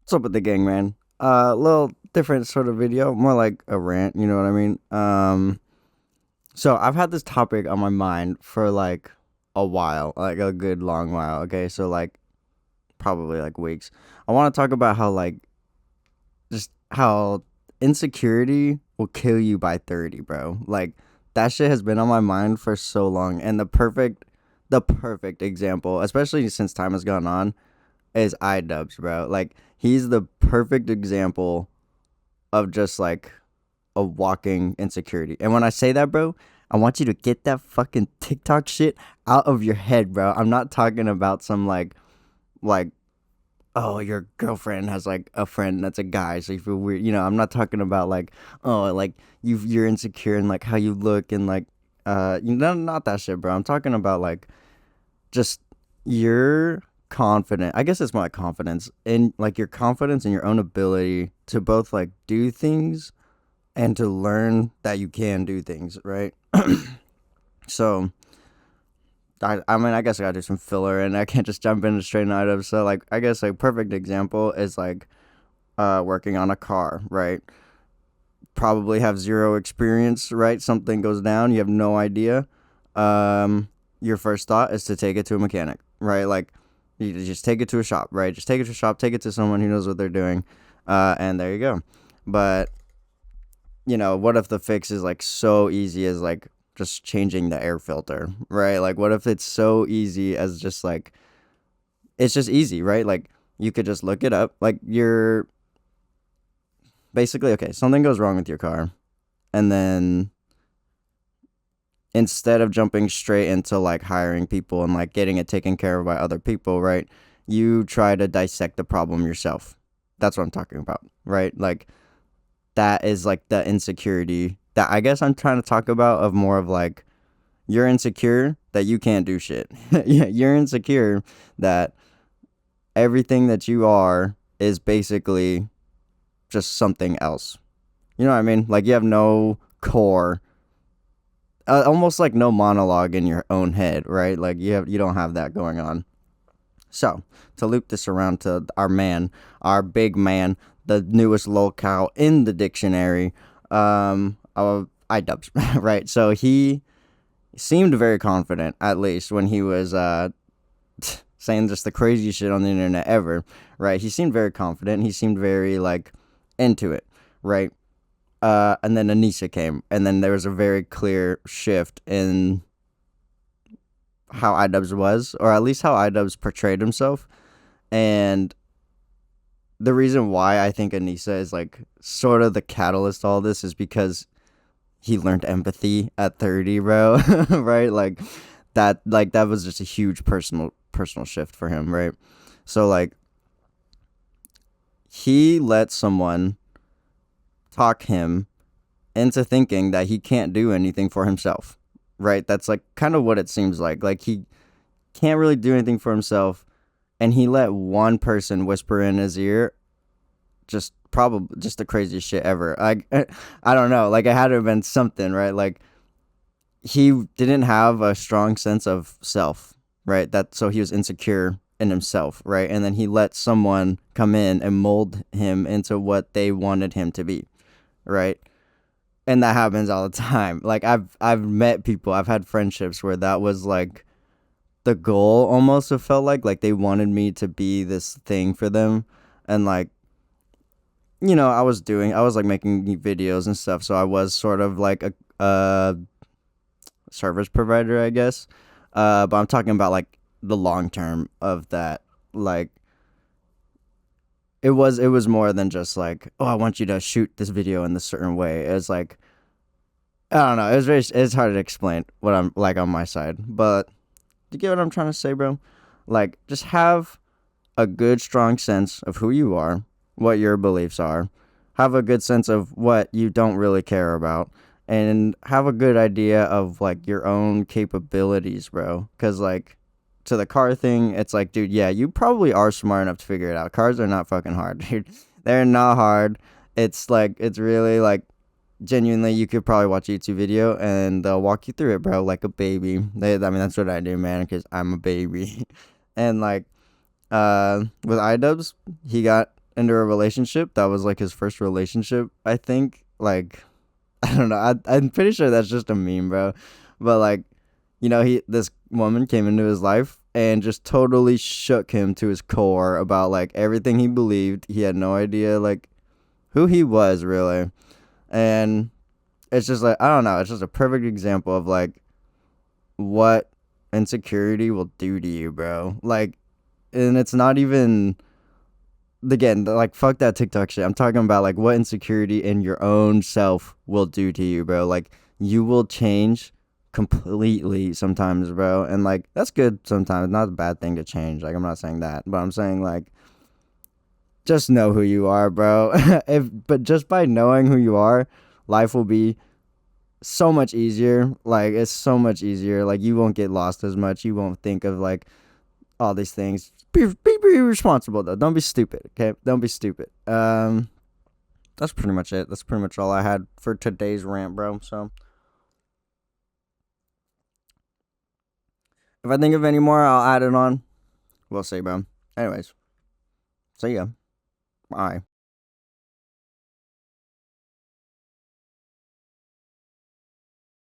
What's up with the gang, man? Little different sort of video, more like a rant, you know what I mean? So I've had this topic on my mind for like a while, like a good long while, okay? So like probably like weeks. I want to talk about how like just how insecurity will kill you by 30, bro. Like that shit has been on my mind for so long, and the perfect example, especially since time has gone on, is iDubbbz, bro. Like he's the perfect example of just like a walking insecurity. And when I say that, bro, I want you to get that fucking TikTok shit out of your head, bro. I'm not talking about some like oh, your girlfriend has like a friend that's a guy, so you feel weird. I'm not talking about like, oh, like you're insecure in like how you look and like not that shit, bro. I'm talking about like just you're confident. I guess it's more like confidence in like your confidence in your own ability to both like do things and to learn that you can do things, right? So I mean, I guess I gotta do some filler, and I can't just jump into straight items. So like, I guess a perfect example is like working on a car, right? Probably have zero experience, right? Something goes down, you have no idea. Your first thought is to take it to a mechanic, right? Like you just take it to a shop, right? Just take it to a shop, take it to someone who knows what they're doing, and there you go. But what if the fix is like so easy as like just changing the air filter, right? Like, what if it's so easy as just like, it's just easy, right? Like, you could just look it up. Like, you're basically, okay, something goes wrong with your car. And then instead of jumping straight into like hiring people and like getting it taken care of by other people, right? You try to dissect the problem yourself. That's what I'm talking about, right? Like, that is like the insecurity that I guess I'm trying to talk about, of more of like you're insecure that you can't do shit. Yeah, you're insecure that everything that you are is basically just something else. You know what I mean? Like you have no core, almost like no monologue in your own head, right? Like you don't have that going on. So to loop this around to our man, our big man, the newest locale in the dictionary, iDubbbz, right? So he seemed very confident, at least when he was saying just the craziest shit on the internet ever, right? He seemed very confident. He seemed very like into it, right? And then Anissa came, and then there was a very clear shift in how iDubbbz was, or at least how iDubbbz portrayed himself. And the reason why I think Anissa is like sort of the catalyst to all this is because he learned empathy at 30, bro. Right? Like that was just a huge personal shift for him, right? So like he let someone talk him into thinking that he can't do anything for himself, right? That's like kind of what it seems like. Like he can't really do anything for himself, and he let one person whisper in his ear just probably just the craziest shit ever. Like I don't know, like it had to have been something, right? Like he didn't have a strong sense of self, right? That so he was insecure in himself, right? And then he let someone come in and mold him into what they wanted him to be, right? And that happens all the time. Like I've met people, I've had friendships where that was like the goal almost. It felt like they wanted me to be this thing for them, and like I was like making videos and stuff, so I was sort of like a service provider, I guess. But I'm talking about like the long term of that. Like it was more than just like, oh, I want you to shoot this video in this certain way. It was like, I don't know. It's hard to explain what I'm like on my side, but you get what I'm trying to say, bro? Like just have a good strong sense of who you are, what your beliefs are, have a good sense of what you don't really care about, and have a good idea of like your own capabilities, bro. Cuz like to the car thing, it's like, dude, yeah, you probably are smart enough to figure it out. Cars are not fucking hard, dude. They're not hard. It's like it's really like genuinely, you could probably watch a YouTube video and they'll walk you through it, bro, like a baby. I mean, that's what I do, man, because I'm a baby. And like with iDubbbz, he got into a relationship that was like his first relationship, I think. Like, I don't know. I'm pretty sure that's just a meme, bro. But like, this woman came into his life and just totally shook him to his core about like everything he believed. He had no idea like who he was really. And it's just like, I don't know, it's just a perfect example of like what insecurity will do to you, bro. Like, and it's not even, again, like, fuck that TikTok shit. I'm talking about like what insecurity in your own self will do to you, bro. Like, you will change completely sometimes, bro. And like, that's good sometimes. Not a bad thing to change. Like, I'm not saying that, but I'm saying like, just know who you are, bro. But just by knowing who you are, life will be so much easier. Like, it's so much easier. Like, you won't get lost as much. You won't think of like all these things. Be responsible though. Don't be stupid. Okay, don't be stupid. That's pretty much it. That's pretty much all I had for today's rant, bro. So if I think of any more, I'll add it on. We'll see, bro. Anyways, see ya. Bye.